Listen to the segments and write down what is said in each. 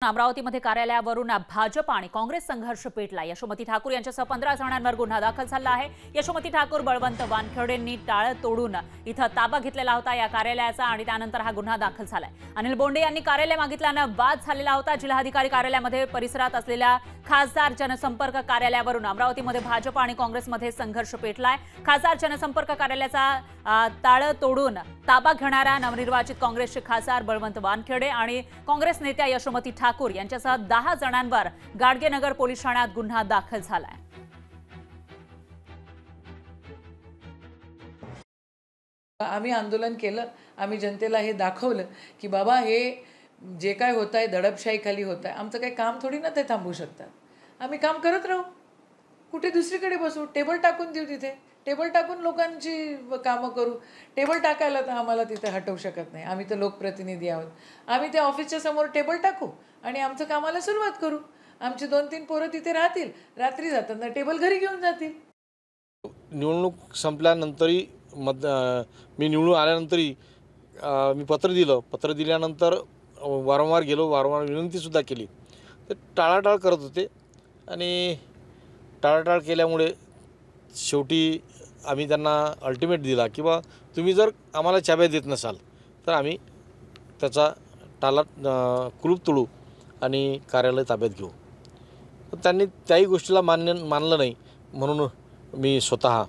अमरावतीमध्ये कार्यालयावरून भाजप आणि काँग्रेस संघर्ष पेटला। यशोमती ठाकूर यांच्यासह 15 जणांवर गुन्हा दाखल झाला आहे। यशोमती ठाकूर बळवंत वानखेडेंनी टाळ तोडून इथं ताबा घेतलेला होता या कार्यालयाचा आणि त्यानंतर हा गुन्हा दाखल झालाय। अनिल बोंडे यांनी कार्यालय मागितल्यानं वाद झालेला होता। जिल्हाधिकारी कार्यालयामध्ये परिसरात असलेल्या खासदार जनसंपर्क कार्यालयावरून अमरावतीमध्ये भाजप आणि काँग्रेसमध्ये संघर्ष पेटलाय। खासदार जनसंपर्क कार्यालयाचा टाळ तोडून ताबा घेणाऱ्या नवनिर्वाचित काँग्रेसचे खासदार बळवंत वानखेडे आणि काँग्रेस नेत्या यशोमती ठाकूर यांच्यासह 10 जणांवर गाडगेनगर पोलीस ठाण्यात गुन्हा दाखल झालाय। आम्ही आंदोलन केलं, आम्ही जनतेला हे दाखवलं की बाबा हे जे काय होत आहे दडपशाही खाली होत आहे, आमचं काही काम थोडी ना ते थांबवू शकतात। आम्ही काम करत राहू, कुठे दुसरीकडे बसू, टेबल टाकून देऊ, तिथे टेबल टाकून लोकांची कामं करू। टेबल टाकायला तर आम्हाला तिथे हटवू शकत नाही, आम्ही तर लोकप्रतिनिधी आहोत। आम्ही त्या ऑफिसच्या समोर टेबल टाकू आणि आमचं कामाला सुरुवात करू। आमची 2-3 पोरं तिथे राहतील, रात्री जाताना टेबल घरी घेऊन जातील। निवडणूक संपल्यानंतरही मी निवडून आल्यानंतरही मी पत्र दिल्यानंतर वारंवार गेलो, वारंवार विनंतीसुद्धा केली, तर टाळाटाळ करत होते आणि टाळाटाळ केल्यामुळे शेवटी आम्ही त्यांना अल्टिमेट दिला की बा तुम्ही जर आम्हाला चाब्या देत नसाल तर आम्ही त्याचा कुलूप तोडू आणि कार्यालय ताब्यात घेऊ। तर त्यांनी त्याही गोष्टीला मानलं नाही, म्हणून मी स्वतः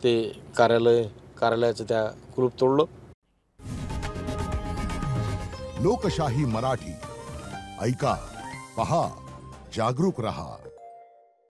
ते कार्यालयाचं त्या कुलूप तोडलं। लोकशाही मराठी ऐका, पहा, जागरूक रहा।